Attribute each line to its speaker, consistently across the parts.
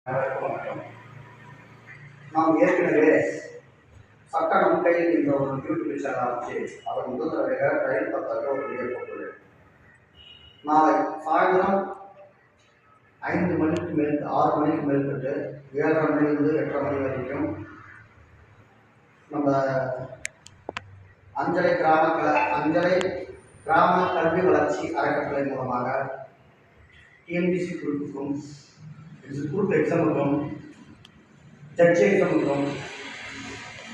Speaker 1: வணக்கம். நாம் ஏற்கனவே சட்டம் கையில் என்ற ஒரு யூடியூப் சேனல் ஆரம்பிச்சு அதன் முதல் தடவையாக ரயில் பத்தாக ஒரு வீடியோ போட்டுள்ளேன். நாளை சாயந்தரம் 5 மணிக்கு மேல் 6 மணிக்கு மேற்பட்டு 7:30 மணிலிருந்து 8:30 மணி வரைக்கும் நம்ம அஞ்சலை கிராம கல்வி வளர்ச்சி அறக்கட்டளை மூலமாக டிஎன்பிசி குரூப்புக்கும் குரூப் எக்ஸாமுக்கும் ஜட்ஜ் எக்ஸாமுக்கும்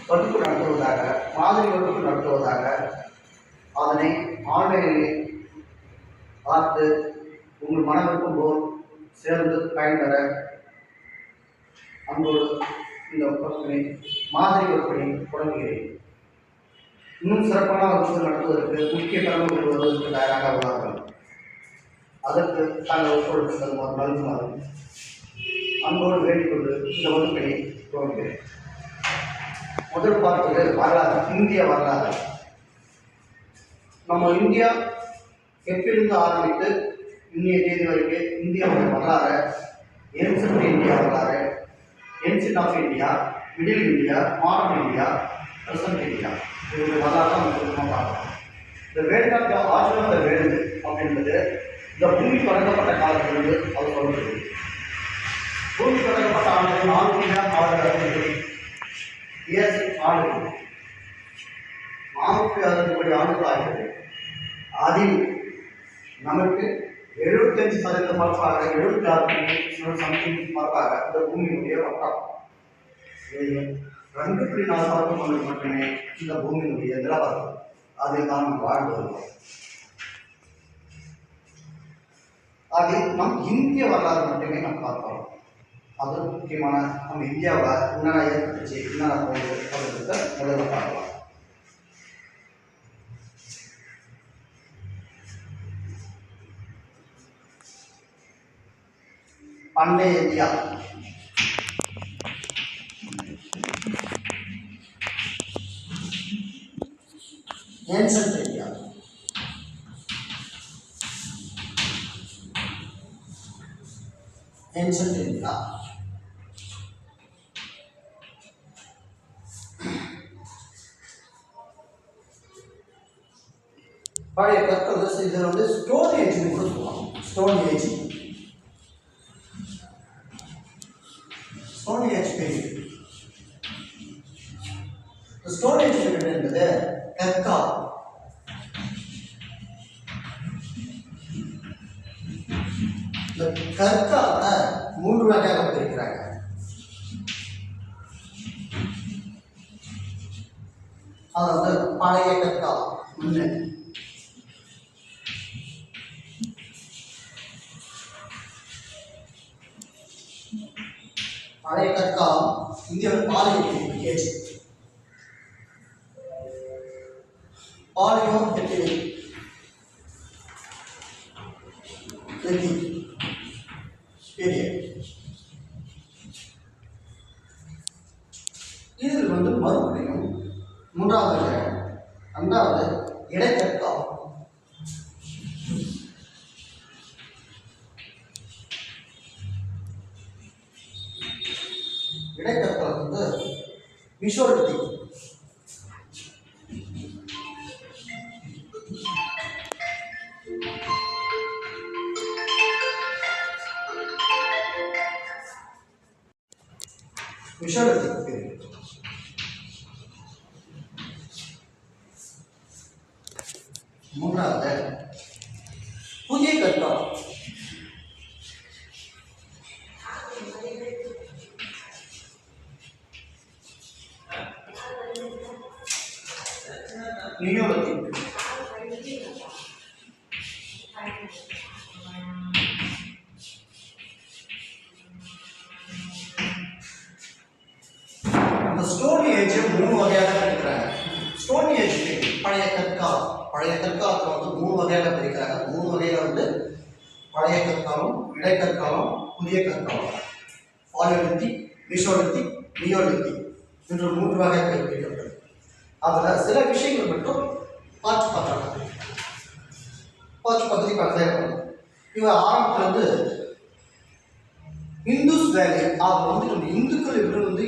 Speaker 1: வகுப்பு நடத்துவதாக மாதிரி வகுப்பு நடத்துவதாக அதனை ஆன்லைனில் பார்த்து உங்கள் மனதிற்கும் போல் சேர்ந்து பயன்பெற அன்போடு இந்த வகுப்பினை மாதிரி வகுப்பினை தொடங்குகிறேன். இன்னும் சிறப்பான வகுப்பு நடத்துவதற்கு முக்கிய தலைமை கொள்வதற்கு தயாராக உள்ளார்கள். அதற்கு தாங்கள் ஒத்துழைப்பு தருமாறு நல்குமாறு அன்போடு வேண்டிக்கொண்டு இந்த வகுப்பினை துவங்குகிறேன். முதல் பார்ப்பது வரலாறு, இந்திய வரலாறு. நம்ம இந்தியா எப்பிலிருந்து ஆரம்பித்து இன்னைய தேதி வரைக்கும் இந்தியாவுடைய வரலாறு, ஏன்சென்ட் இந்தியா வரலாறு, ancient of India, middle India, modern India, present India, இதனுடைய வரலாறு தான் நம்ம பார்க்கலாம். இந்த world of the origin of the world அப்படின்றது இந்த பூமி தொடங்கப்பட்ட காலத்திலிருந்து அது சொல்கிறது. பூமி தொடங்கப்பட்ட ஆண்டு 460 இயர்ஸ் ஆண்டுகள், 460 ஆண்டுகள் ஆகிறது. அதில் நமக்கு 75% மரப்பாக, 76 சம்திங் மரப்பாக இந்த பூமியினுடைய வட்டம் 2.4 மட்டுமே இந்த பூமியினுடைய நிலவரம். அதில் தான் நாம் வாழ்ந்து வருவோம். அதில் நம் இந்திய வரலாறு மட்டுமே நாம் பார்க்கிறோம். அது முக்கியமான நம்ம இந்தியாவில் என்னென்ன ஏற்பட்டுச்சு, என்னென்ன போகுது அப்படின்றத முதல்ல பார்க்கலாம். பண்டைய இந்தியா ஏன்சென்ட் இந்தியா, ஏன்சென்ட் இந்தியா பழைய கற்கள். இதில் வந்து ஸ்டோன் ஏஜ்னு கூட சொல்லுவாங்க. Stone age period. Stone age period என்பது கற்காலம். இந்த கற்காலத்தை 3 வகையாக பிரிக்கிறாங்க. அதாவது பழைய கற்காலம் ஒன்று, பழைய கற்காலம் இந்தியாவில் பாலியோலித்திக் ஏஜ், பாலியோலித்திக் பீரியட். இதில் வந்து மறுபடியும் 2வது இடைக்கற்காலம். இடைக்கற்காலம் வந்து மெசோலித்திக். Mesolithic period. மூன்றாவது புதிய கற்காலம். நியோலித்திக். அந்த ஸ்டோன் ஏஜ் 3 வகையாக பிரிக்கிறாங்க. ஸ்டோன் ஏஜ் பழைய கற்காலம். பழைய கற்காலத்தில் வந்து 3 வகையாக பிரிக்கிறாங்க. 3 வகையில் வந்து பழைய கற்காலம், இடைக்கற்காலம், புதிய கற்காலம். பாலியோலித்திக், மெசோலித்திக், நியோலித்திக் என்று 3 வகை பிரிக்கப்பட்டது. அதில் சில விஷயங்கள் மட்டும் பார்த்து பற்றி பார்த்துட்டே இருக்கணும். இவங்க ஆரம்பத்தில் வந்து இந்துஸ் வேலி அவர் வந்து நம்ம இந்துக்கள் எப்படி வந்து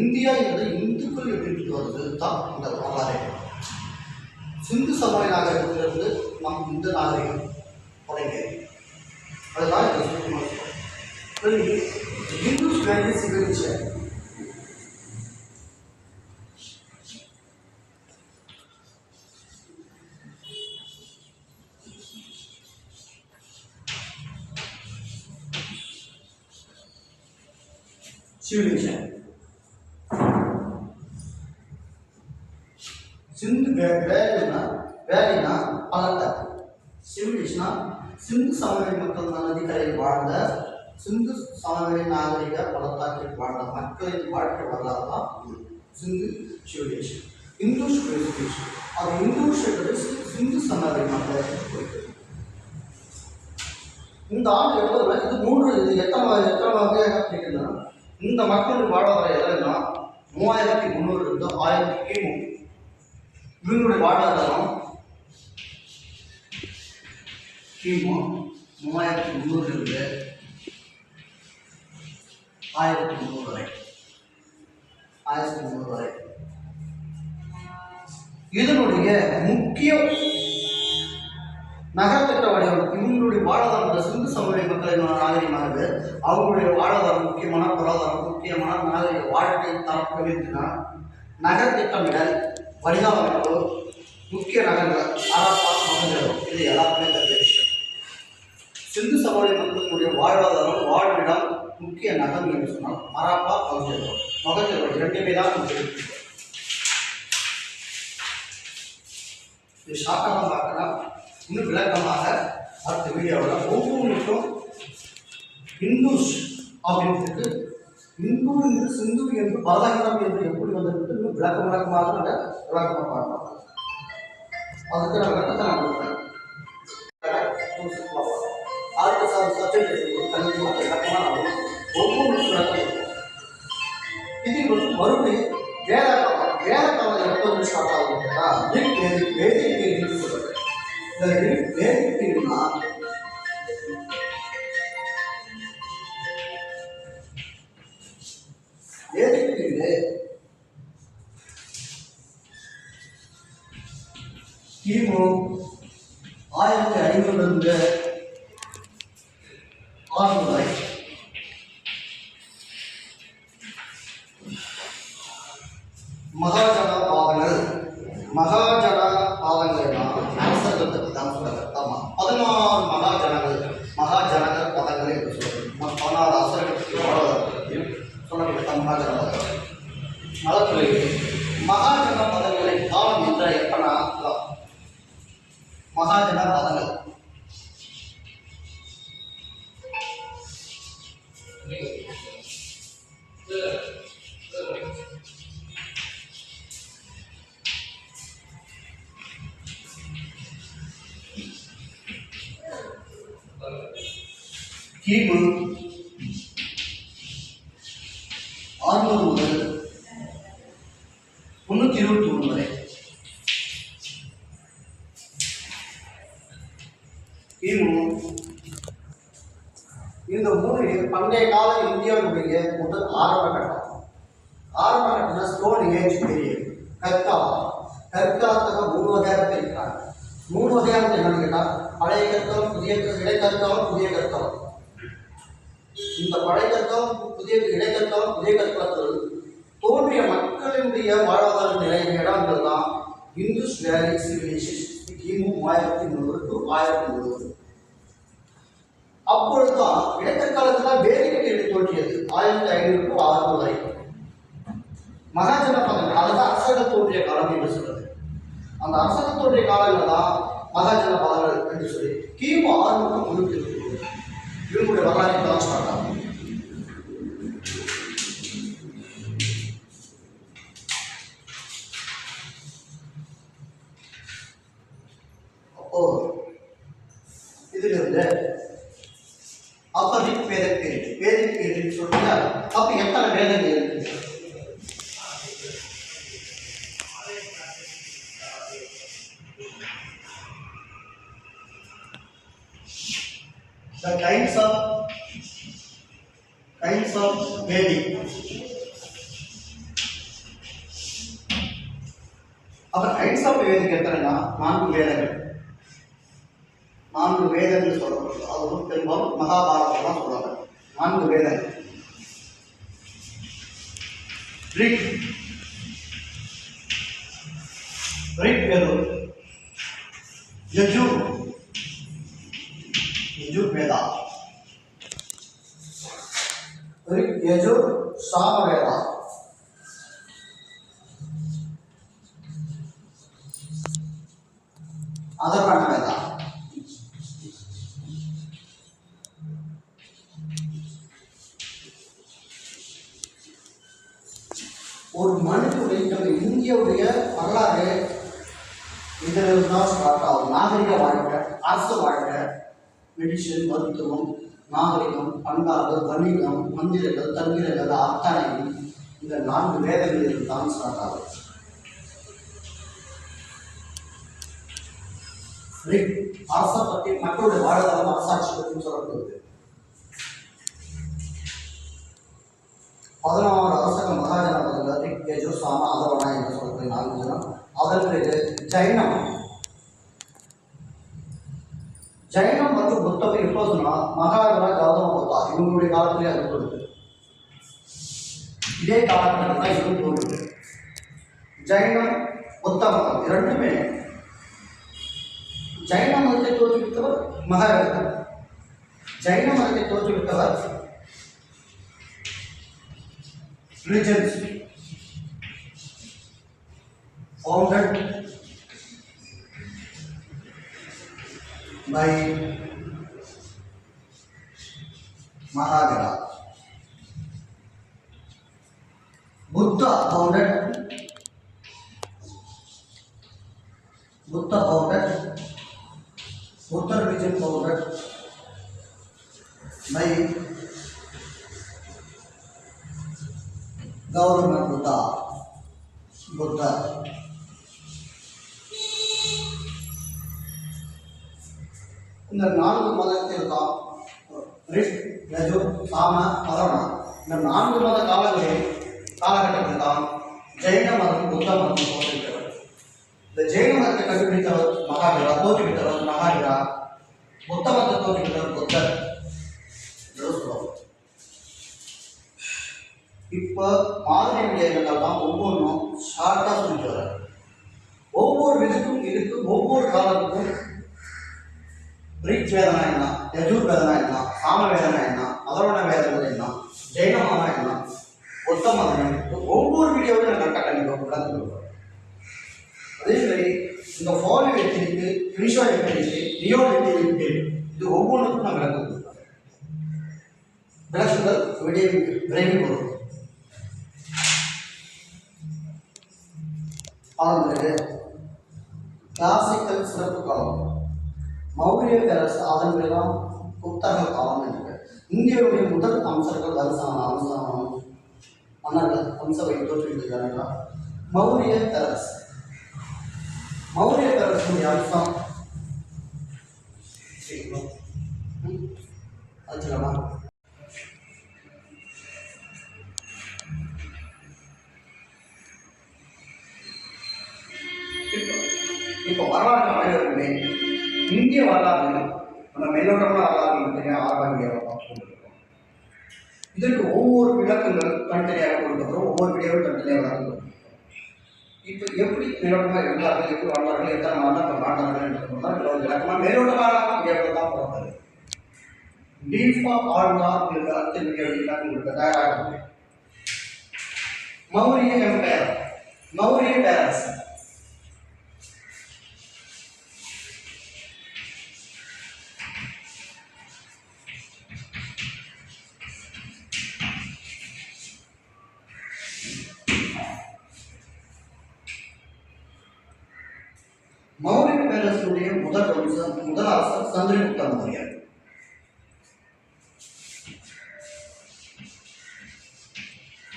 Speaker 1: இந்தியா என்பது இந்துக்கள் எப்படி வருது தான் இந்த வரலாறு. சிந்து சமவெளி நாகரிகத்திலிருந்து நம் இந்த நாகரிகம் தொடங்கியது. அதுதான் இந்த சுற்றுமா இந்துஸ் வேலி சிவிலைசேஷன். சிந்து வேலினா பள்ளத்தாக்கு. சிவிலைசேஷனா சிந்து சமவெளி மக்கள் நதிக்கரையில் வாழ்ந்த சிந்து சமவெளி நாகரிக பள்ளத்தாக்கில் வாழ்ந்த மக்களின் வாழ்க்கை வரலாறு தான் சிந்து சிவிலைசேஷன். இந்து சிவிலைசேஷன் அது இந்து சிந்து சமவெளி மக்களை குறிக்கிறது. இந்த ஆண்டு எழுதுனா இது மூன்று எத்தனை வகையாக பிரிக்கின்றன. இந்த மக்களின் வாழ்வாதாரம் எதுனா 3300 இருந்து 1000 கிமு. இவங்களுடைய வாழ்வாதாரம் கிமு 3300 இருந்து 1300 வரை. 1300 வரை. இதனுடைய முக்கிய நகர்த்திட்ட வடிவம் இவங்களுடைய வாழ்வாதாரம் சிந்து சமவெளி மக்களின் நாகரிகமானது. அவங்களுடைய வாழ்வாதாரம் முக்கியமான பொருளாதாரம் முக்கியமான நாகரிக வாழ்க்கை தரம் இருந்துச்சுன்னா நகர் திட்டமிடல் வடிவமைப்பு முக்கிய நகரங்கள் அரப்பா மகஜலம் இது எல்லாருமே தெரிஞ்ச விஷயம். சிந்து சமவெளி மக்களுடைய வாழ்வாதாரம் வாழ்விடம் முக்கிய நகரம் என்று சொன்னால் அரப்பா மகஜலம் இரண்டுமே தான் முக்கியம். இது ஷார்ட்டாக பார்க்கலாம். இன்னும் விளக்கமாக அடுத்த வீடியோவில் ஒவ்வொன்றுக்கும் இந்துஸ் அப்படின்றதுக்கு இந்து என்று சிந்து என்று பலதகரம் என்று எப்படி வந்திருக்கு இன்னும் விளக்கமாக விளக்கமாக பார்க்கலாம். அதுக்கு நான் விளக்கத்தை நான் கொடுக்குறேன். அடுத்த சப்ஜெக்ட் கண்டிப்பாக விளக்கமாக நான் ஒவ்வொன்றுக்கும் விளக்கம் இருக்கும். இதில் வந்து மறுபடியும் வேதக்காலம் எப்போ வந்து ஸ்டார்ட் ஆகுதுன்னா வேதிக் சொல்லுறது. வேதிக்குன்னா கிமு 1500 இருந்து 600 வரை. மகாஜன பாதங்கள்னா அரசர்களை பற்றி தான் சொல்றாங்க. ஆமாம், 16 மகாஜனங்கள் பதங்கள் என்று சொல்றது. 16 அரசர்களுக்கு பற்றியும் சொல்லப்பட்ட மகாஜன பதங்கள். அதற்கு மகாஜன பதங்களின் காலம் என்ற எப்பனா மகாஜன பதங்கள் கிமு 600 முதல் 321 வரை. கிமு இந்த மூணு பண்டைய கால இந்தியாவுடைய முதல் ஆரம்ப கட்டம்னா ஸ்டோன் ஏஜ் பீரியட். கற்காலத்துக்கு 3 வகையாக பிரிக்கிறாங்க. 3 வகையாக என்னன்னு கேட்டால் பழைய கற்காலம், இடைக்கற்காலம், புதிய கற்காலம். இந்த பழைய கற்காலம், இடைக்கற்காலம், புதிய கற்காலத்தில் தோன்றிய மக்களினுடைய வாழ்வாதார நிலை இடங்கள் தான் இந்துஸ் வேலி சிவிலைசேஷன். கிமு 1300 to 1300. அப்பொழுதுதான் இடைக்கற்காலத்தில் வேதிக் பீரியட் தோன்றியது 1500 to 600 வரை. மகாஜன பதங்கள் அதுதான் அரசர்கள் தோன்றிய காலம் என்று சொல்றது. அந்த அரசர்கள் தோன்றிய காலங்கள் தான் மகாஜன பதங்கள் என்று சொல்லி கிமு 600 to 320 இவங்களுடைய வரலாறு தான் ஸ்டார்ட் ஆகும். அப்போ இதிலிருந்து அப்ப வேதிக் பீரியட் சொல்லிட்டு அப்ப எத்தனை வேதங்கள் இருக்கு? The kinds of வேதிக். அப்ப கைண்ட்ஸ் ஆஃப் வேதிக் எத்தனைனா 4 வேதங்கள். 4 வேதங்கள் சொல்லப்படுது. அது பெரும்பாலும் மகாபாரதம் தான் சொல்றாங்க. 4 வேதங்கள். ரிக் யஜுர் யஜுர்வேதா. ரிக் யஜுர் சாமவேதா. அதர்வண வேதா. ஒரு மனிதனுடைய நம்ம இந்தியாவுடைய வரலாறு இதில் தான் ஸ்டார்ட் ஆகும். நாகரிக வாழ்க்கை, அரசு வாழ்க்கை, மெடிசின், மருத்துவம், நாகரிகம், பண்பாடு, வணிகம், மந்திரங்கள், தந்திரங்கள் அத்தனையும் இந்த 4 வேதங்களில் தான் ஸ்டார்ட் ஆகும். அரசை பற்றி மக்களுடைய வாழ்வாதாரம் அரசாட்சி பற்றி சொல்லப்படுது. 11வது அரசக மகாஜனபதியில் ரிக் யஜுர் சாம அதர்வண என்று சொல்லக்கூடிய 4 ஜனம். அதன் பிறகு ஜைனம் மற்றும் புத்தகம் எப்போதுனா மகாவீரா, கௌதம புத்தா இவங்களுடைய காலத்திலே அது தோன்றுது. இதே காலகட்டத்தில் தான் இதுவும் தோன்றுது. ஜைனம் புத்த மதம் இரண்டுமே. ஜைன மதத்தை தோற்றுவித்தவர் மகாவீரர். ஜைன மதத்தை தோற்றுவித்தவர் religions founded by Mahavira. Buddha founded Buddha religion founded by Gautama Buddha. இந்த 4 மதத்தில் தான் ரிக் யஜுர் சாம அதர்வண இந்த 4 மத காலகட்டத்தில் தான் ஜெயின மதம் புத்த மதம் தோற்றுவித்தவர். இந்த ஜெயின மதத்தை கண்டுபிடித்தவர் மகாவீரா, தோற்றுவித்தவர் மகாவீரா. புத்த மதத்தை தோற்றுவித்தவர் புத்தர். இப்போ மாதிரி விடயங்கள் தான் ஒவ்வொன்றும் ஷார்ட்டாக சொல்லிட்டு வர. ஒவ்வொரு இதுக்கும் ஒவ்வொரு காலத்துக்கும் ரிக் வேதனா என்ன, யஜுர் வேதனா என்ன, சாம வேதனா என்ன, அதர்வண வேதங்கள் என்ன, ஜெயின மதம் என்ன, புத்த மதம் என்ன, ஒவ்வொரு வீடியோவிலும் நான் கரெக்டாக கண்டிப்பாக விளக்கம் கொடுப்பேன். அதே மாதிரி இந்த ஃபாலோ எத்திரிக்கு, ஃபினிஷோ எத்திரிக்கு, நியோ எத்திரிக்கு இது ஒவ்வொன்றுக்கும் நான் விளக்கம் கொடுப்பேன். விளக்கங்கள் விரைவில் வரும். அதற்கு கிளாசிக்கல் சிறப்பு காலம், மௌரிய பேரரசு, அதன் பிறகு புத்தக காலம் என்று இந்தியாவுடைய முதல் அம்சர்கள் மன்னர்கள் அம்சவை தோற்றுவித்தது மௌரிய பேரரசு. மௌரிய பேரரசுடைய அம்சம் அதுலமா இப்போ வரலாற்று அனைவருக்குமே இந்திய வரலாறு நம்ம மேலோட்டமான வரலாறு மட்டுமே ஆரம்பிக்கிறோம். இதற்கு ஒவ்வொரு விளக்கங்கள் தனித்தனியாக கொடுக்கிறோம். ஒவ்வொரு வீடியோவும் தனித்தனியாக விளக்கம் கொடுக்கிறோம். இப்போ எப்படி மேலோட்டமாக இருந்தார்கள், எப்படி வாழ்ந்தார்கள், எத்தனை மாதம் வாழ்ந்தார்கள் என்று விளக்கமாக மேலோட்டமான வீடியோவில் தான் போகிறது. டீப்பாக ஆழ்ந்தார் உங்களுக்கு அடுத்த வீடியோவில் உங்களுக்கு தயாராக மௌரிய எம்பையர், மௌரிய பேரரசு. மௌரிய பேரரசுடைய முதல் அரசர் சந்திரகுப்த மௌரியர்.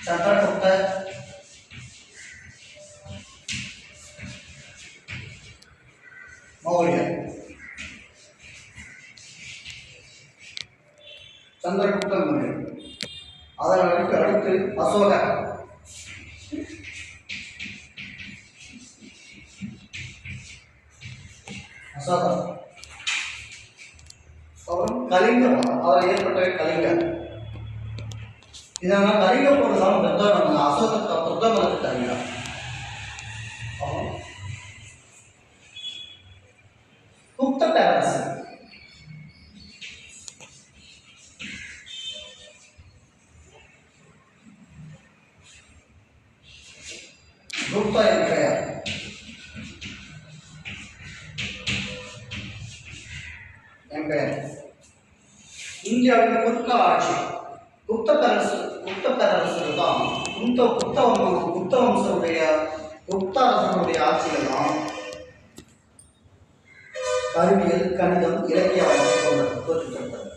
Speaker 1: சந்திரகுப்த மௌரியர். சந்திரகுப்த மௌரியர் அதற்கு அடுத்து அசோகர். அசோகர். அப்புறம் கலிங்கம், அவர் ஏற்பட்ட கலிங்கம். இதனால் கலிங்க போடுறதாலும் புத்தகம் அசோகத்தை புத்தகங்களுக்கு கலிங்கம். குப்த பேரரசு. குப்தா எம்பையர். இந்தியாவின் குர்கா ஆட்சி. குப்த பேரரசு தான் குப்த வம்சருடைய குப்த அரசனுடைய ஆட்சியில் தான் அறிவியல், கணிதம், இலக்கிய வளர்ச்சி தோற்றுவிட்டது.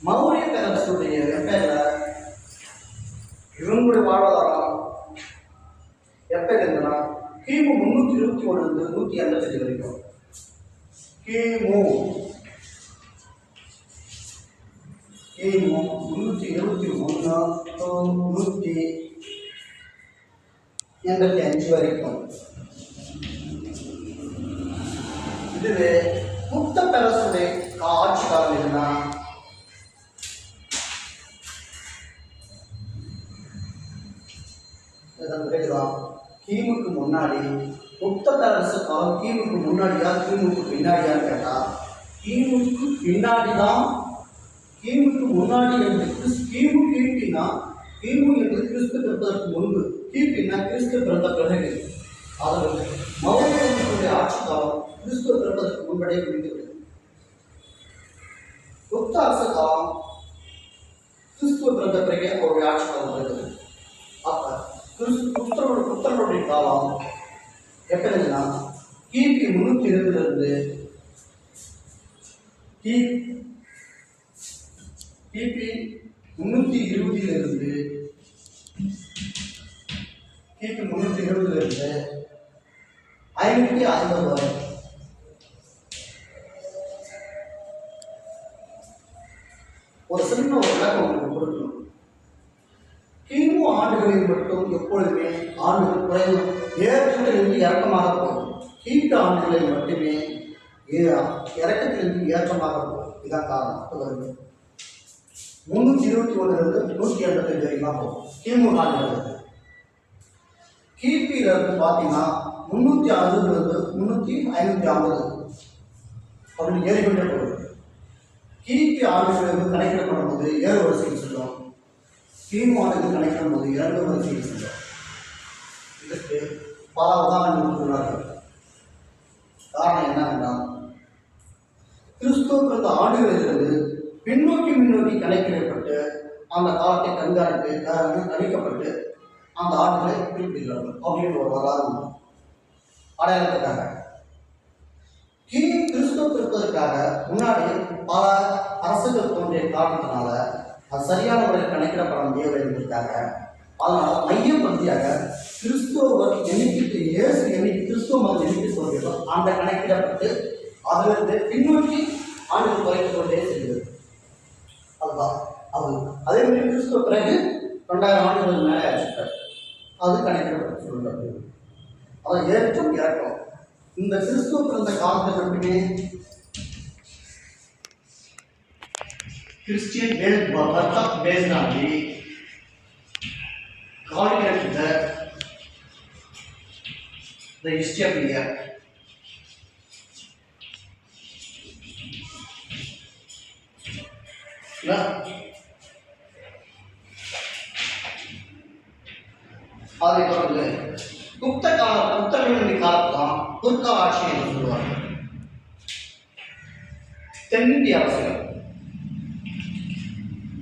Speaker 1: மௌரிய பேரரசுடைய எம்பையர்ல இவங்களுடைய வாழ்வாதாரம் எப்ப இருந்ததுன்னா கிமு 321 185 வரைக்கும். கிமு 321 185 வரைக்கும். இதுவே குப்த பேரரசுடைய ஆட்சி காலம் எதுனா கிமுக்கு முன்னாடி. குப்த பேரரசு காலம் கிமுக்கு முன்னாடியா கிமுக்கு பின்னாடியான்னு கேட்டா கிமுக்கு பின்னாடி தான். கிமுக்கு முன்னாடி என்று கிமு கிபினா கிமு என்று கிறிஸ்து பிறப்பதற்கு முன்பு, கிபினா கிறிஸ்து பிறந்த பிறகு. அதாவது மௌரிய ஆட்சி காலம் கிறிஸ்துவ பிறப்பதற்கு முன்படைய முடிந்துவிட்டது. குப்த அரசு காலம் கிறிஸ்துவ பிறந்த பிறகு அவருடைய ஆட்சி காலம் வருகிறது. அப்ப புத்தருடைய காலம் எப்ப இருந்துன்னா கிபி 320 கிபி 320 கிபி 320 550 வரை. ஒரு சின்ன விளக்கம் உங்களுக்கு கொடுக்கணும். கிமு ஆண்டுகளில் மட்டும் எப்பொழுதுமே ஆண்டுகள் குறைவு, ஏற்றத்திலிருந்து இறக்கமாக போகும். கிபி ஆண்டுகளில் மட்டுமே இறக்கத்திலிருந்து ஏற்றமாக போகும். இதான் காரணம். 321 185 வரைக்கும் போகும் கிமு ஆண்டுகள். கிபியில இருந்து பார்த்தீங்கன்னா 360 550 அப்படின்னு ஏறிக்கொண்டே போகுது. கிபி ஆண்டுகளிலிருந்து கணக்கிடப்படும் போது 7 வரிசையில் சொல்லும். கிமு ஆண்டுகள் கணக்கிடும் போது 2 வரிசையில் சொல்லும். இதற்கு பல உதாரணங்கள் சொல்றார்கள். காரணம் என்னவென்றால் கிறிஸ்துவ பிறந்த ஆண்டுகளிலிருந்து முன்னோக்கி கணக்கிடப்பட்டு அந்த காலத்தை கணிக்கப்பட்டு அந்த ஆண்டுகளை குறிப்பிடுகிறார்கள் அப்படின்னு ஒரு வரலாறு அடையாளத்துக்காக. கிறிஸ்துவ பிறப்பதற்காக முன்னாடி பல அரசுகள் தோன்றிய காரணத்தினால அது சரியான முறையில் கணக்கிடப்பட முடியவில்லை என்பதற்காக, அதனால மையப்பகுதியாக கிறிஸ்துவ எண்ணிக்கை இயேசு எண்ணிக்கை கிறிஸ்துவ மத எண்ணிக்கை தோன்றியதோ அந்த கணக்கிடப்பட்டு அதிலிருந்து பின்னோக்கி ஆண்டுகள் குறைத்துக் கொண்டே செல்கிறது. அதுதான் அது. அதே மாதிரி கிறிஸ்துவ பிறகு 2000 ஆண்டுகள் மேலே ஆச்சு. அது கணக்கிடப்பட்டு சொல்றது. அதை ஏற்றம் இறக்கம். இந்த கிறிஸ்துவ பிறந்த காலத்தை மட்டுமே Christian birth of based on the history of India. அதை தொடர்ந்து புத்தர்களின் காலத்தான் குர்கா ஆட்சி என்று சொல்லுவார்கள். தென்னிந்திய அரசியல்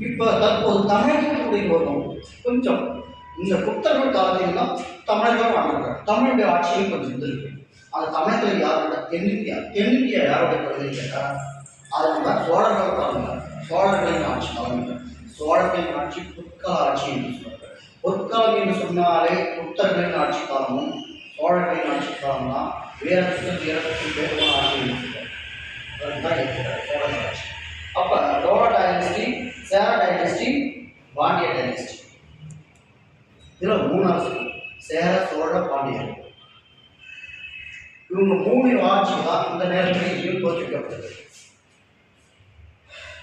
Speaker 1: இப்போ தற்போது தமிழகத்துடைய வரும் கொஞ்சம் இந்த புத்தர்கள் காலத்தில்தான் தமிழகம் ஆண்டாங்க. தமிழுடைய ஆட்சியும் கொஞ்சம் இருந்திருக்கு. அந்த தமிழகத்தில் யாரோட தென்னிந்தியா யாரோட பகுதி கேட்டால் அதனால சோழர்கள் காலங்க. சோழர்களின் ஆட்சி காலங்க. சோழர்களின் ஆட்சி புற்கால ஆட்சி என்று சொல்றாங்க. பொற்காலம் என்று சொன்னாலே புத்தர்களின் ஆட்சி காலமும் சோழர்களின் ஆட்சி காலம் தான். வீரத்துக்கும் பேருமான ஆட்சி என்று சொல்றாங்க. சோழர்கள் ஆட்சி. அப்போ சோழ டைனஸ்டி, சேர டைனஸ்டி, பாண்டிய டைனஸ்டி. இதில் 3 அரசு சேர சோழ பாண்டியர். இவங்க 3 ஆட்சி தான் இந்த நேரத்தில் இங்கேயும் தோற்றுவிக்கப்பட்டது.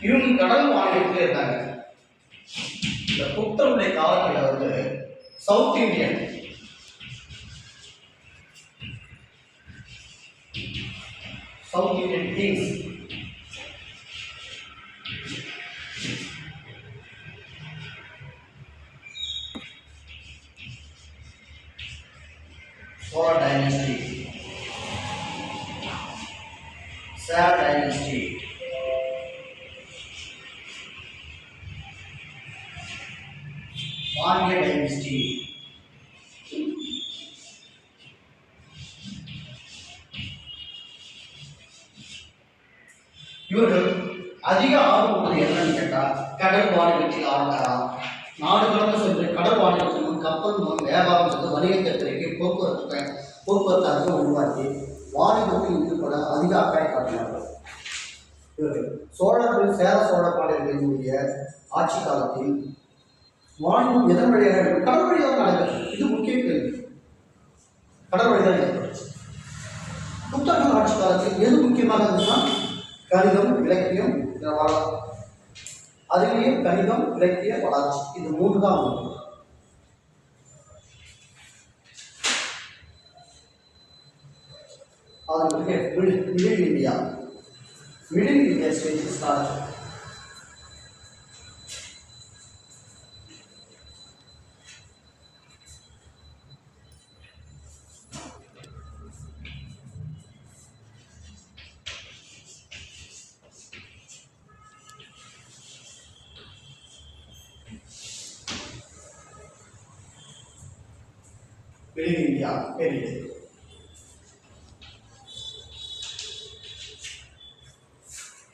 Speaker 1: இவங்க கடல் மாநிலத்தில் இருந்தாங்க. இந்த புத்தருடைய காலத்தில் வந்து south Indian Kings Sora dynasty, Sa dynasty, Pandya dynasty, இவர்கள் அதிக ஆர்வம் உள்ளது என்னன்னு கேட்டால் கடல் வாணிபத்தில் ஆரம்பிக்கலாம். நாடு கடந்து சென்று கடல் வாணிபத்தின் மூலம் கப்பல் மூலம் வியாபாரம் செய்து வணிகத்தை பெருக்கி போக்குவரத்தாக உருவாக்கி வாணிபத்தில் ஈடுபட அதிக அக்கறை காட்டினார்கள். இவர்கள் சோழர்கள் சேர சோழ பாண்டியர்களுடைய ஆட்சி காலத்தில் வாணிபம் எதன் வழியாக கடல் வழியாக நடைபெற்றது. இது முக்கிய கேள்வி. கடல் வழியாக ஏற்பட்டுச்சு. புத்தர்கள் ஆட்சி காலத்தில் எது முக்கியமாக இருந்துச்சுன்னா கணிதம், இலக்கியம், அறிவியல், கணிதம், இலக்கிய வளர்ச்சி, இது 3 தான் முக்கியம். அதற்கு middle India stage start. Middle India பெரியது.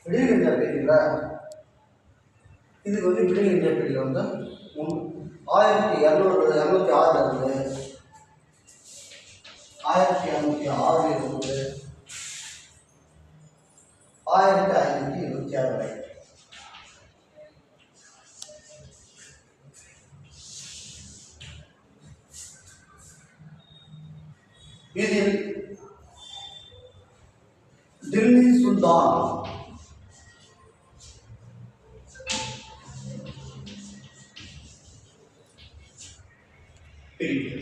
Speaker 1: மிடில் இந்தியா பீரியட்ல இதுக்கு வந்து மிடில் இந்தியா பீரியட் வந்து 1206 இருந்து 1206 இருந்து 1526 வரை. இதில் தில்லி சுல்தான் period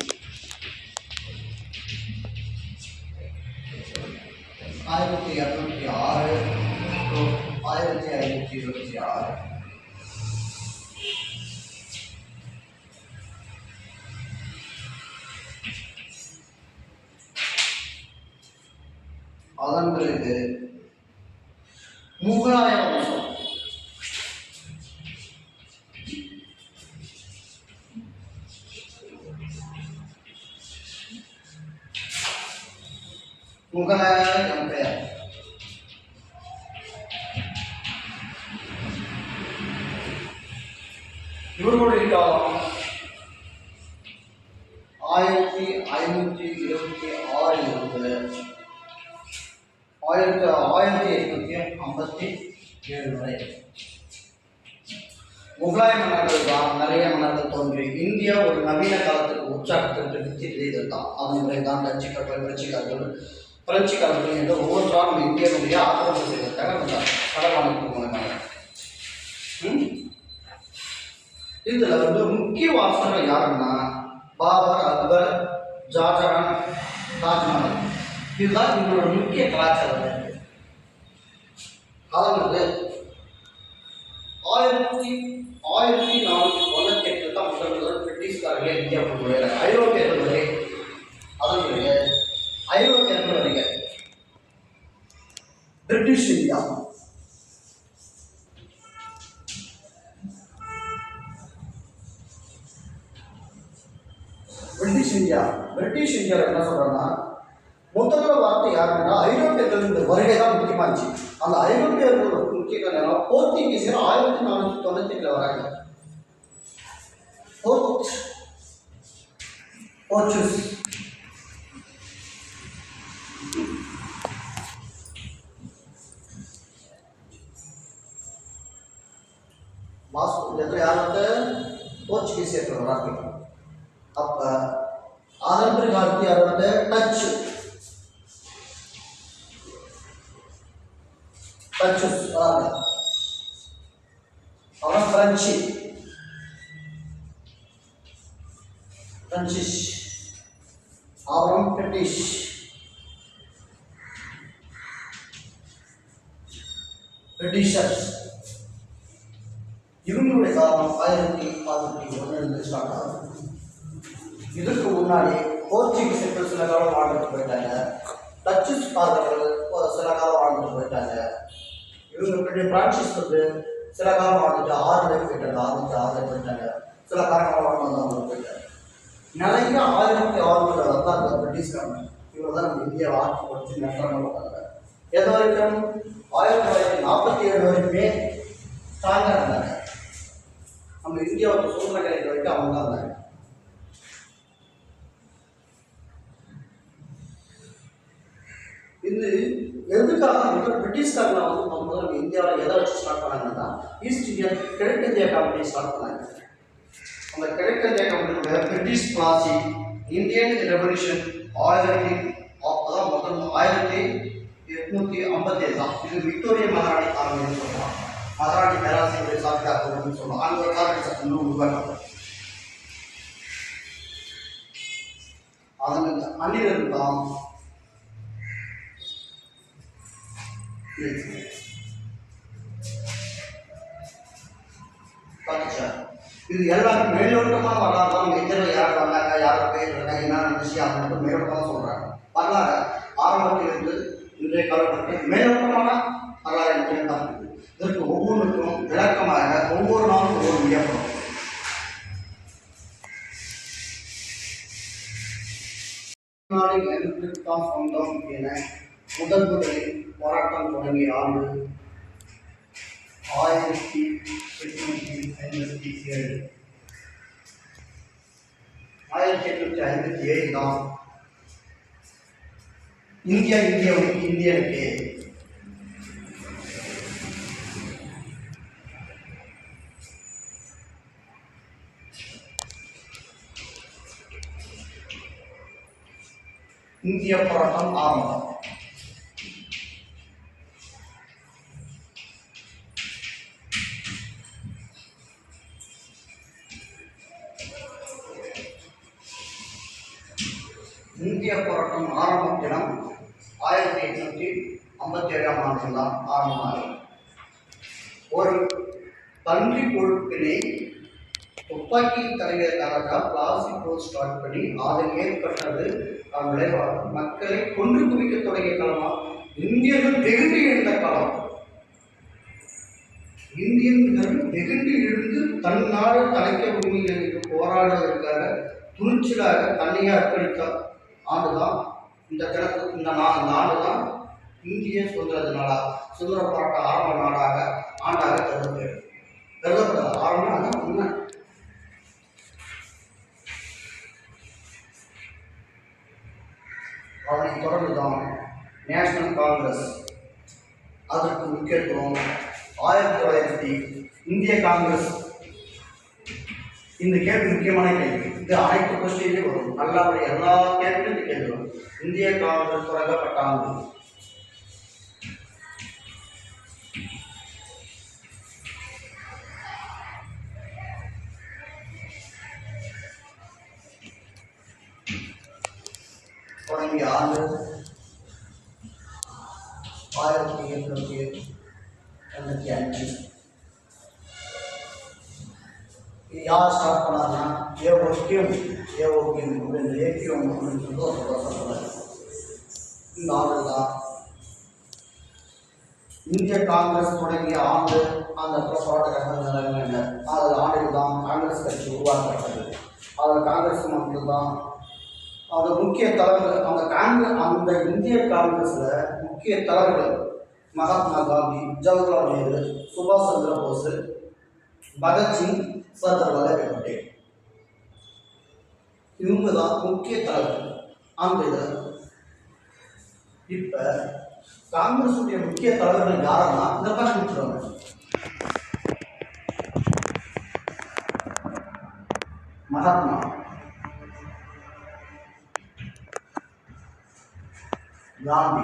Speaker 1: 1206 to 1526. அதன் பிறகு முகலாய வம்சம். முகலாய எம்பையர். இவர்களுடைய காலம் 1526 இருந்து 1857 வரை. முகலாய மன்னர்கள் தான் நிறைய மன்னர்கள் தோன்றி இந்தியா ஒரு நவீன காலத்துக்கு உற்சாகத்திற்கு வித்திட்டது தான். அதன் முறை தான் டச்சு கப்பல், பிரெஞ்சுக்காரர்கள் என்று ஒவ்வொன்றாக நம்ம இந்தியாவுடைய ஆக்கிரமிப்பு செய்வதற்காக வந்தார் கடற்பாணிப்பு மூலமாக. இதில் வந்து முக்கிய வாசகர்கள் யாருன்னா பாபர், அக்பர், ஷாஜகான், தாஜ்மஹால். இதுதான் இவங்களோட முக்கிய கலாச்சாரம். அதாவது 1498 தான் முதல் பிரிட்டிஷ்காரர்களே இந்தியாவுக்கு நுழையிறாங்க. ஐரோப்பியர்கள் வரை. அதன் பிறகு ஐரோப்பியர்கள் வருங்க பிரிட்டிஷ் இந்தியா. பிரிட்டிஷ் இந்தியா என்ன சொல்றேன்னா முதல்ல வார்த்தை யாருன்னா ஐரோப்பியர்கள் இந்த வருகை தான் முக்கியமாச்சு. அந்த ஐரோப்பியர்களோட முக்கிய காரணம் போர்த்துகீசியர் 1498 வராங்க. போர்ச்சுகீஸ் யார் வந்து சேர்க்கிறவராக இருக்கணும். அப்ப அதன் பிறகு அடுத்து அவரோட டச்சஸ் வராங்க. அப்புறம் பிரெஞ்சிஷ், அப்புறம் பிரிட்டிஷர்ஸ். இவங்களுடைய காலம் 1601 ஸ்டார்ட் ஆகும். இதுக்கு முன்னாடி போர்ச்சுகீஸ் சில காலம் வாழ்ந்துட்டு போயிட்டாங்க. டச்சஸ் பார்க்கறது சில காலம் வாழ்ந்துட்டு போயிட்டாங்க. இவங்க பிரான்சிஸ் வந்து சில காலம் வாழ்ந்துட்டு 6 பேர் போயிட்டாங்க. 6 போயிட்டாங்க. சில காலம் வாழ்ந்து போயிட்டாங்க. நிறைய 1600 தான் அந்த பிரிட்டிஷ்காரங்க. இவங்க தான் நம்ம இந்தியாவை ஆட்சி கொடுத்து நடத்தாமல் பண்ணாங்க. எது வரைக்கும் 1947 வரைக்குமே ஸ்ட்ராங்காக இருந்தாங்க. நம்ம இந்தியாவுக்கு சுதந்திரம் கிடைக்கிற வரைக்கும் அவங்க தான் இருந்தாங்க. இது எதுக்காக பிரிட்டிஷ்காரங்க வந்து நம்ம இந்தியாவில் எதை வச்சு ஸ்டார்ட் பண்ணாங்கன்னா ஈஸ்ட் இந்தியா கிழக்கிந்தியா கம்பெனி ஸ்டார்ட் பண்ணாங்க. அந்த கிழக்கிந்தியா கம்பெனியோட பிரிட்டிஷ் பிளாசி இந்தியன் ரெவல்யூஷன் 1857 தான். இது விக்டோரியா மகாராணி காலம்னு சொல்லலாம். மகாராணி பேராசிரியர் சாப்பிட்டாங்க சொல்லலாம். அந்த ஒரு காலகட்டத்தில் உருவாக்கம் அதன் அந்நியர்கள் தான் இது எல்லாரும் மேலோட்டமாக வரலாறு. எத்தனை யார் வந்தாங்க, யார் பேர் என்ன விஷயம் அப்படின்னு மேலோட்டமாக சொல்றாங்க. வரலாறு ஆரம்பத்திலிருந்து இன்றைய காலகட்டத்தில் மேலோட்டமான வரலாறு என்று தான். இதற்கு ஒவ்வொன்றுக்கும் விளக்கமாக ஒவ்வொரு நாளும் ஒவ்வொரு வியப்படும். சொந்தம் என முதலில் போராட்டம் தொடங்கிய ஆண்டு 1857. 1857 தான் இந்தியனுக்கு இந்திய போராட்டம் ஆரம்பம். இந்திய போராட்டம் ஆரம்பம் தினம் 1857 ஆண்டு தான் ஆரம்பமாகும். ஒரு பன்றி கொழுப்பினை துப்பாக்கி தலைவர்களுக்காக பிளாஸ்டிக் ரோல் ஸ்டார்ட் பண்ணி அதில் ஏற்பட்டது விளைவாக மக்களை கொன்று குவிக்க தொடங்கிய காலமா இந்தியர்கள் வெகுண்டு எழுந்த காலம். இந்தியர்கள் வெகுண்டு எழுந்து தன்னாடு தலைக்க உரிமைகளுக்கு போராடுவதற்காக துணிச்சலாக தன்னையே அர்ப்பணித்த ஆண்டுதான் இந்த தினத்துக்கு இந்த ஆண்டு தான் இந்திய சுதந்திர நாளா சுதந்திர போராட்ட ஆரம்ப நாடாக ஆண்டாக கருதப்படுது. ஆரம்பம் தான் உண்மை. அதனை தொடர்ந்துதான் நேஷனல் காங்கிரஸ் அதற்கு முக்கியத்துவம். 1900 இந்திய காங்கிரஸ். இந்த கேள்வி முக்கியமான கேள்வி. இது அனைத்து கொஸ்டின்லேயும் வரும். நல்லபடியாக எல்லா கேள்வியும் இந்த கேள்வி வரும். இந்திய காங்கிரஸ் தொடங்கப்பட்ட ஆண்டு தொடங்கிய ஆண்டு 1885. இது யார் ஸ்டார்ட் பண்ணாங்கன்னா ஏஓக்கியம் அப்படின்னு ஏக்கியம் அப்படின்னு சொல்லுவாங்க. இந்த ஆண்டு தான் இந்திய காங்கிரஸ் தொடங்கிய ஆண்டு. அந்த போராட்ட அதில் ஆண்டில் தான் காங்கிரஸ் கட்சி உருவாக்கப்பட்டது. அதில் காங்கிரஸ் மக்கள் தான் அந்த முக்கிய தலைவர்கள். அந்த இந்திய காங்கிரஸ்ல முக்கிய தலைவர்கள் மகாத்மா காந்தி, ஜவஹர்லால் நேரு, சுபாஷ் சந்திர போஸ், பகத்சிங், சர்தார் வல்லபாய் பட்டேல். இவங்க தான் முக்கிய தலைவர்கள். அந்த இதில் இப்ப காங்கிரஸுடைய முக்கிய தலைவர்கள் யாருன்னா இந்த பக்கம் கொடுத்துருவாங்க. மகாத்மா, காந்தி,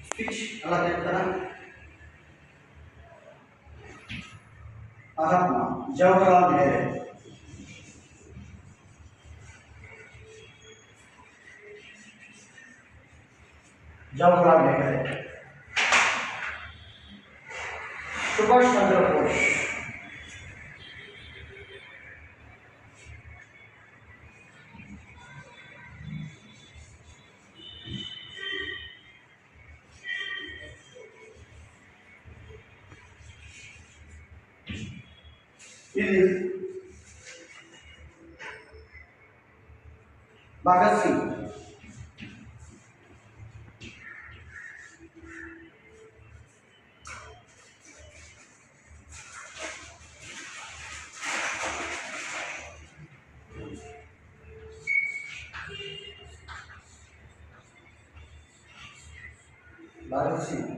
Speaker 1: ஸ்பீச் நல்லா கேட்கிறேன். மகாத்மா ஜவஹர்லால் நேரு, ஜவஹர்லால் நேரு, சுபாஷ் சந்திர போஸ், இதில் பகத்சிங், பகத்சிங்,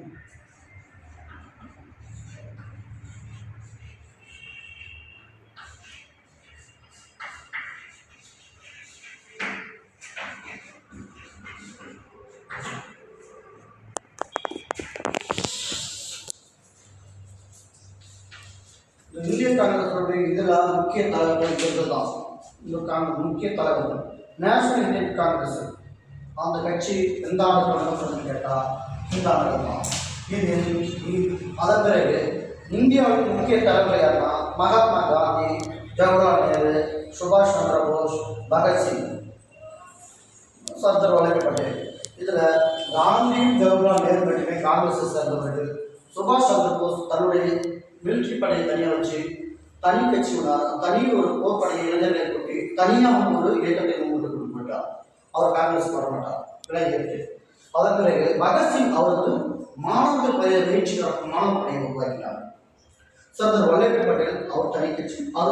Speaker 1: இந்திய காங்கிரஸுடைய இதில் முக்கிய தலைவர்கள் இதுதான். இந்த காங்கிரஸ் முக்கிய தலைவர்கள் நேஷனல் இந்தியன் காங்கிரஸ் அந்த கட்சி எந்த ஆண்டு தொடங்கப்பட்டதுன்னு கேட்டால் இந்த ஆண்டு தான். அதன் பிறகு இந்தியாவின் முக்கிய தலைவர்கள் யாருன்னா மகாத்மா காந்தி, ஜவஹர்லால் நேரு, சுபாஷ் சந்திர போஸ், பகத்சிங், சர்தார் வல்லபாய் பட்டேல். இதில் காந்தியும் ஜவஹர்லால் நேரு மட்டுமே காங்கிரஸை சேர்ந்தவர்கள். சுபாஷ் சந்திர போஸ் தன்னுடைய மிலிட்ரி படையை தனியாக வச்சு தனி கட்சி தனி ஒரு போர்ப்படை இளைஞர்களை கொண்டு தனியாக ஒரு இயக்கத்தை முன்னிட்டு கொண்டு போயிட்டார். அவர் காங்கிரஸ் வர மாட்டார், விலகிட்டு. அதன் பிறகு பகத்சிங் அவர் மாணவர்கள் பயிற்சி மாணவ படையை உருவாக்கினார். சர்தார் வல்லபாய் பட்டேல் அவர் தனி கட்சி, அது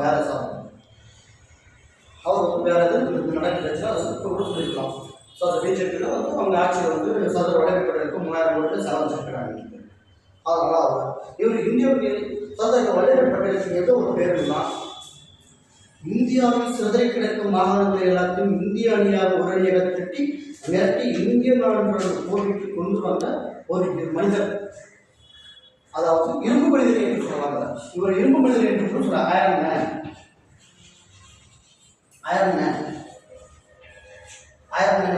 Speaker 1: வேற சாதனை. அவர் வேற எது நடந்துச்சுன்னா அது சொல்லிக்கலாம். ஸோ அந்த பிஜேபியில் அவங்க ஆட்சியில் சர்தார் வல்லபாய் பட்டேலுக்கு 3000 கோடி செலவழிச்சிருக்கிறாங்க. அதனால் அவர் இவர் இந்தியாவுக்கு சர்தார் வல்லபாய் பட்டேலுக்கு ஏதோ ஒரு பேருன்னா இந்தியாவில் சிதறி கிடக்கும் மாகாணங்கள் எல்லாத்தையும் இந்திய அணியாக ஒரு அணியாக திரட்டி மிரட்டி இந்திய நாடுகளோட போட்டிக்கு கொண்டு வந்த ஒரு மனிதர். அதாவது இரும்பு மனிதர் என்று சொல்லுவாங்க. இவர் இரும்பு மனிதர் என்று சொல்ல அயர்ன் மேன்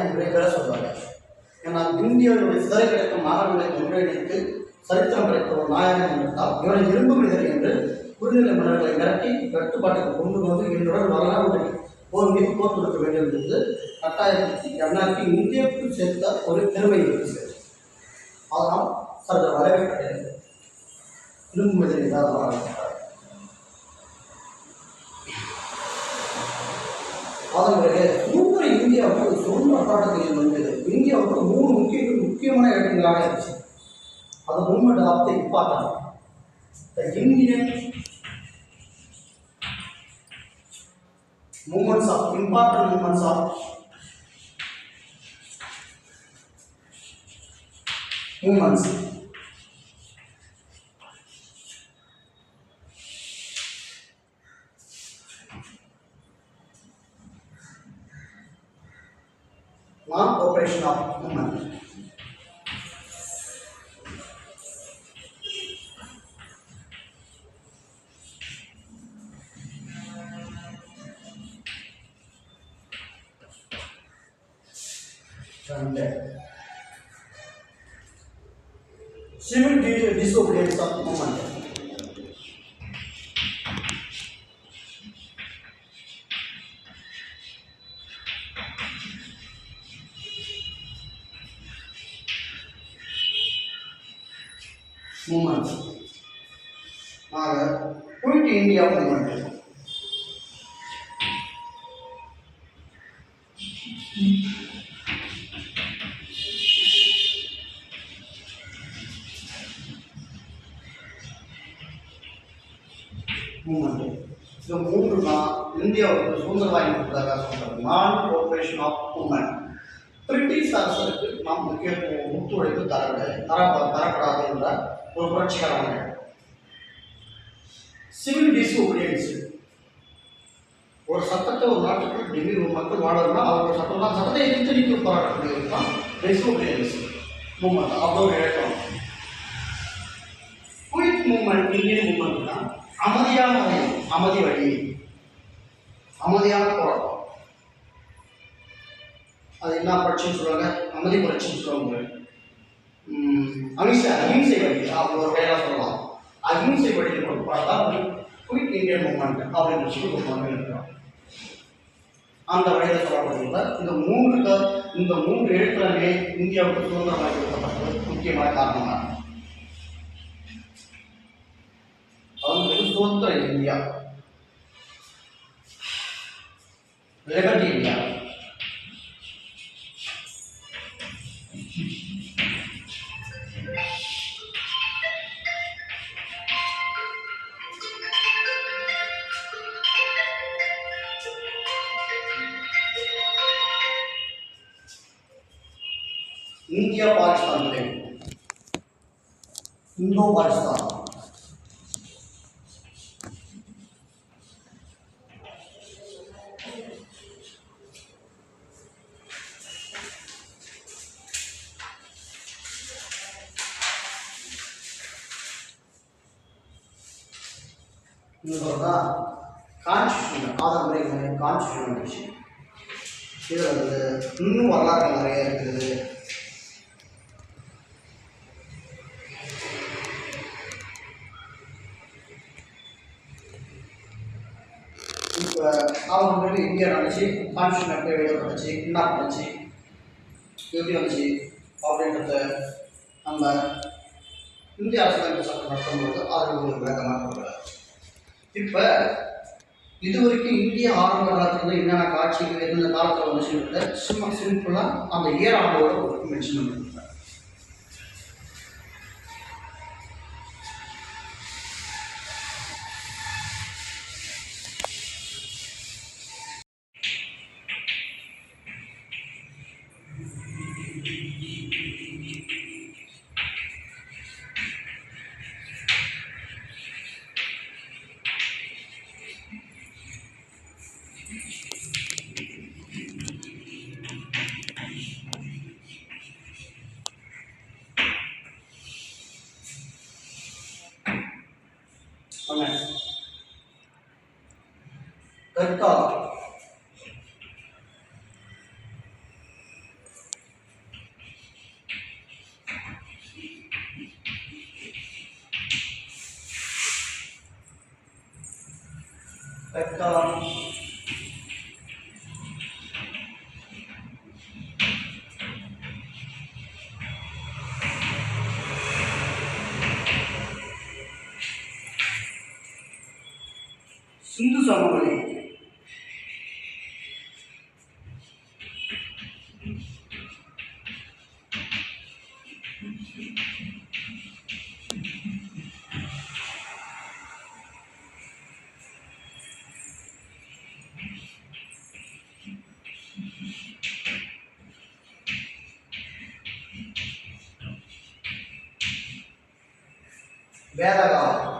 Speaker 1: என்று பேர சொல்லுவாங்க. ஏன்னா இந்தியாவுடைய சிதறி கிடக்கும் மாகாணங்களை ஒன்றிணைத்து சரித்திரம் படைத்த ஒரு நாயகன் என்றால் இவரை இரும்பு மனிதர் என்று குறுநிலை மன்னர்களை மிரட்டி கட்டுப்பாட்டுக்கு கொண்டு வந்து என்னுடன் வரலாறு போர் மீது போர் தொடுக்க வேண்டும் என்று கட்டாயப்படுத்தி அந்நாட்டில் இந்தியாவுக்கு சேர்த்த ஒரு பெருமை இருக்கிறது. அதனால் சர்தார் வல்லபாய் பட்டேல் இரும்பு மனிதர் என்றால் ஆரம்பித்தார். அதன் பிறகு மூன்று இந்தியாவுக்கு சொந்த போராட்டத்தில் இந்தியாவுக்கு 3 முக்கியமான இடங்களாக இருந்துச்சு. அது movement of the important Indian movements of important movements of movements. Non-cooperation of movement. And civil disobedience of movement. Movement. Quit India movement. இந்த 3 தான் இந்தியாவுக்கு சுதந்திரம் வாங்கி கொடுத்ததாக சொல்றாங்க. நான் கோஆபரேஷன் ஆஃப் மூமெண்ட். பிரிட்டிஷ் அரசுக்கு நாம் முக்கியத்துவம் ஒத்துழைப்பு தரப்படாது என்ற ஒரு புரட்சிகரமான சிவில் டிஸ்ஒபீடியன்ஸ். ஒரு சட்டத்தை ஒரு நாட்டுக்கு டெல்லி மக்கள் வாழணும்னா அவங்க சட்டம் தான், சட்டத்தை எதிர்த்து நிற்க போராட்டக்கூடியது தான் டிஸ்ஒபீடியன்ஸ் மூவ்மெண்ட். அவ்வளோ இழக்கம். குயிக் மூவ்மெண்ட், இந்தியன் மூவ்மெண்ட் தான் அமைதியான வழி, அமைதி வழி, அமைதியான போராட்டம். அது என்ன புரட்சின்னு சொல்லுவாங்க, அமைதி புரட்சின்னு சொல்லுவாங்க. அகிம்சை வழி அப்படி ஒரு வேலை சொல்லலாம். அகிம்சை வழியில் ஒரு பார்த்தா குயிக் இந்தியன் மூவ்மெண்ட் அப்படின்னு சொல்லி ஒரு மாதிரி இருக்கிறோம். அந்த வழியில் சொல்லப்படுகிற இந்த மூன்று எழுத்துலமே இந்தியாவுக்கு சுதந்திரமாக கொடுக்கப்பட்டது முக்கியமான காரணமாக. அது சுதந்திர India, liberty India. India Pakistan விளைவு, இந்தோ பாகிஸ்தான். இதுதான் கான்ஸ்டியூஷன், ஆதார் முறை கான்ஸ்டியூஷன் வந்துச்சு. இதில் வந்து இன்னும் வரலாறு நிறைய இருக்குது. இப்போ ஆதார் முறையில் இந்தியா நடந்துச்சு, கான்ஸ்டியூஷன் எப்படி எழுதப்பட்டுச்சு, என்ன பண்ணுச்சு, எப்படி வந்துச்சு அப்படின்றத நம்ம இந்திய அரசியலமைப்பு சட்டம் நடத்தும்போது அதில் ஒரு விளக்கமாக கொடுக்குறாரு. இப்போ இது வரைக்கும் இந்திய ஆரம்ப காலத்துல என்னென்ன காட்சிகள் எந்தெந்த காலத்தில் வந்துச்சுன்றத சும்மா சிம்பிளாக அந்த இயர் ஆண்டோட ஒரு மென்ஷன் பண்ணிருக்காங்க. கற்காலம், கற்காலம், சிந்து சமவெளி, வேதகாலம்,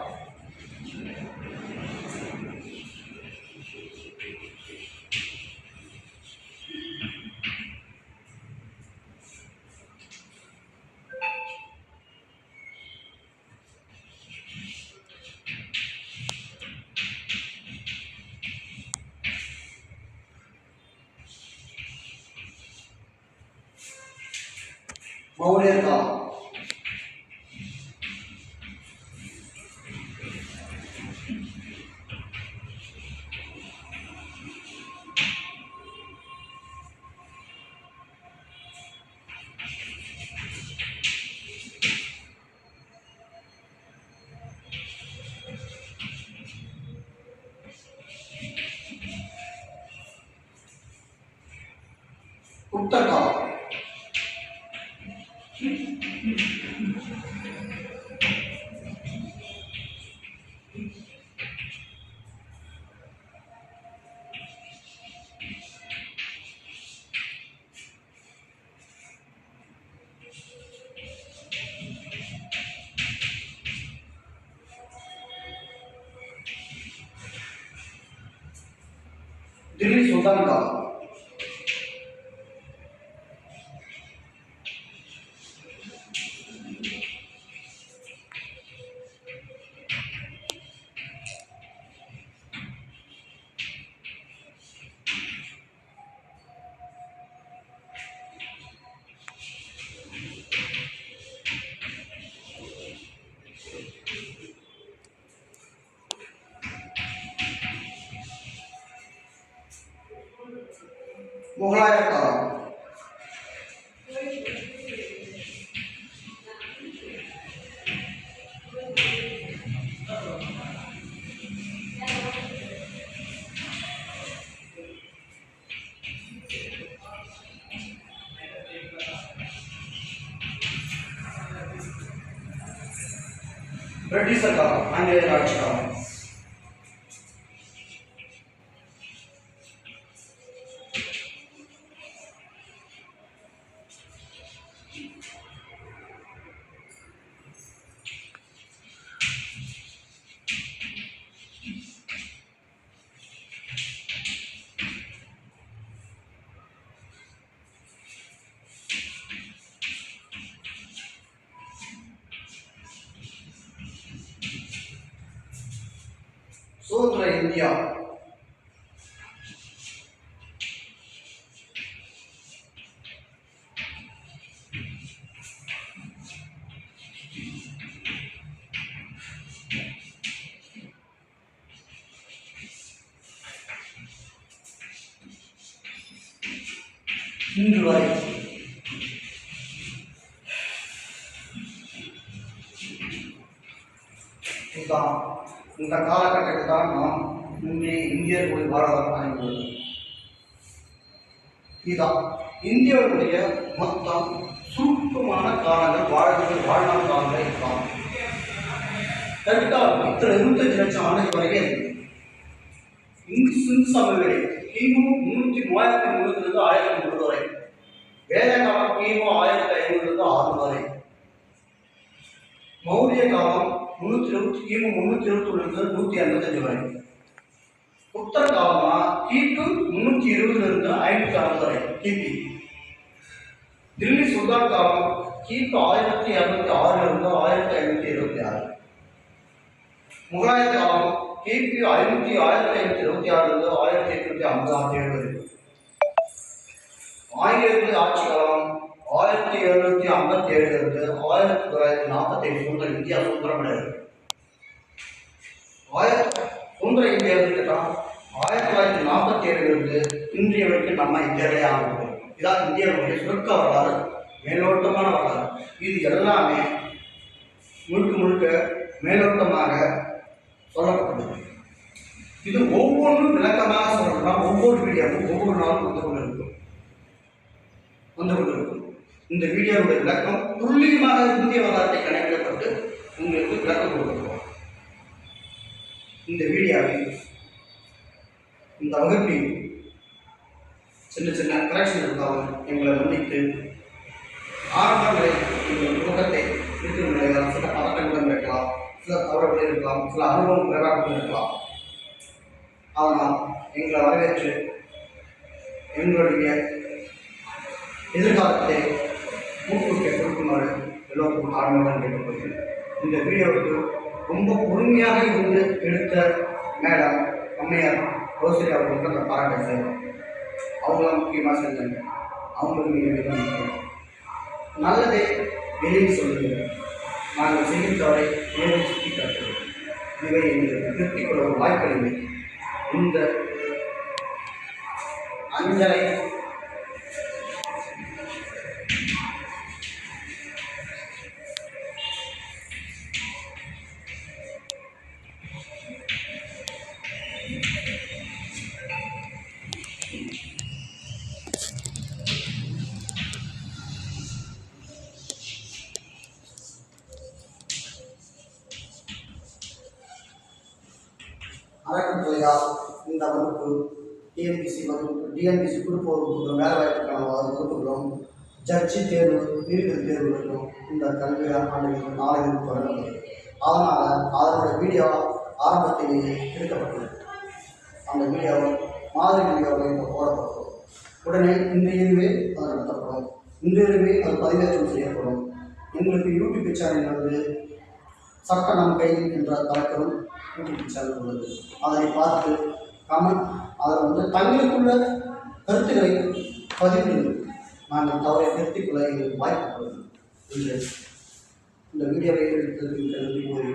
Speaker 1: மௌரியர் காலம், குப்தர் காலம், தில்லி சுல்தான் காலம். முகலாய காலம். பிரிட்டிஷர் காலம், ஆங்கிலேயர் ஆட்சி காலம். சுதந்திர இந்தியா. இன்று வரை இந்த காலகட்டத்தில் தான் நாம் இங்கே இந்தியர்களுடைய பாரதம் அடைந்துள்ளது. இதுதான் இந்தியாவுடைய மொத்தம் சுருக்கமான காலங்கள் வாழ்நாள் காலங்கள் இருக்கலாம். கரெக்டாக இத்தனை 25 லட்சம் ஆண்டுகள் வரைக்கும் சிந்து சமவெளி கிமு 3300 1300 வரை, வேத காலம் கிமு 1500 600 வரை, மௌரிய காலம் கிமு 321 185 வரை, உத்தர காலமா கிபி 320 560 வரை கிபி, தில்லி சுல்தான் காலம் கிபி 1206 1526, முகலாய காலம் கிபி 1526 1850 வரை, ஆங்கிலேயர்கள் ஆட்சி காலம் 1757 1945 சுதந்திர இந்தியா சுதந்திரம் அடைகிறது. சுதந்திர இந்தியா கேட்டால் 1947 இன்றைய வரைக்கும் நம்ம இந்தியாவிலே ஆரம்பிக்கிறோம். இதான் இந்தியாவுடைய சுருக்க வரலாறு, மேலோட்டமான வரலாறு. இது எல்லாமே முழுக்க மேலோட்டமாக சொல்லப்பட்டது. இது ஒவ்வொன்றும் விளக்கமாக சொல்லணும்னா ஒவ்வொரு வீடியோவும் ஒவ்வொரு நாளும் வந்து கொண்டிருக்கும். இந்த வீடியோவுடைய விளக்கம் துல்லியமாக இந்திய வரலாற்றை கணக்கிடப்பட்டு உங்களுக்கு விளக்கம் கொடுக்கிறோம். இந்த வீடியோவில் இந்த வகுப்பில் சின்ன கரெக்ஷன் இருந்தாலும் எங்களை மன்னித்து ஆரம்பங்களை எங்கள் துவக்கத்தை இருக்கிற நிலையில் சில பதட்டங்களும் இருக்கலாம், சில தவறுகள் இருக்கலாம், சில அனுபவம் குறைவாகவும் இருக்கலாம். அதனால் எங்களை வரவேற்று எங்களுடைய எதிர்காலத்தை ஊக்குவிக்க கொடுக்குமாறு எல்லோருக்கும் ஆர்வமுடன் கேட்டுக்கொள்கிறேன். இந்த வீடியோவுக்கு ரொம்ப பொறுமையாக இருந்து எடுத்த மேடம் அம்மையார் ரோசரி அவர்களுக்கு அந்த பாராட்டை செய்வோம். அவங்களாம் முக்கியமாக செஞ்சாங்க. அவங்களுக்கு நீங்கள் முக்கியம். நல்லதை வெளியே சொல்லுங்கள். நாங்கள் செய்யும் தவறை நேரில் சுற்றி காட்டுவோம். இவை எங்களுக்கு திருத்திக் கொள்ள ஒரு வாய்ப்பில்லை. இந்த அஞ்சலை அறக்கட்டளையால் இந்த வகுப்பு டிஎன்பிசி குரூப் வகுப்புகளும் வேலை வாய்ப்புக்கான வகுப்புகளும் ஜட்ஜி தேர்வு நீதிபதி தேர்வுகளுக்கும் இந்த கல்வி ஆண்டுகளுக்கு நாளைக்கு தொடங்குகிறது. அதனால் அதனுடைய வீடியோ ஆரம்பத்திலேயே எடுக்கப்பட்டுள்ளது. அந்த வீடியோவை மாதிரி வீடியோவை இப்போ போடப்படும். உடனே இன்றையவே அது நடத்தப்படும். இன்றையவே அது பதிவேற்றம் செய்யப்படும். எங்களுக்கு யூடியூப் சேனல் வந்து சட்ட நம் கையில் என்ற தலைப்பிலும் யூடியூப் சேனல் உள்ளது. அதனை பார்த்து கமெண்ட் அதில் வந்து தங்களுக்குள்ள கருத்துக்களை பதிவிடுங்கள். நாங்கள் தவறை திருத்திக் கொள்ள எங்களுக்கு வாய்ப்பு என்று இந்த வீடியோவை எடுத்ததற்கு நன்றி கூறி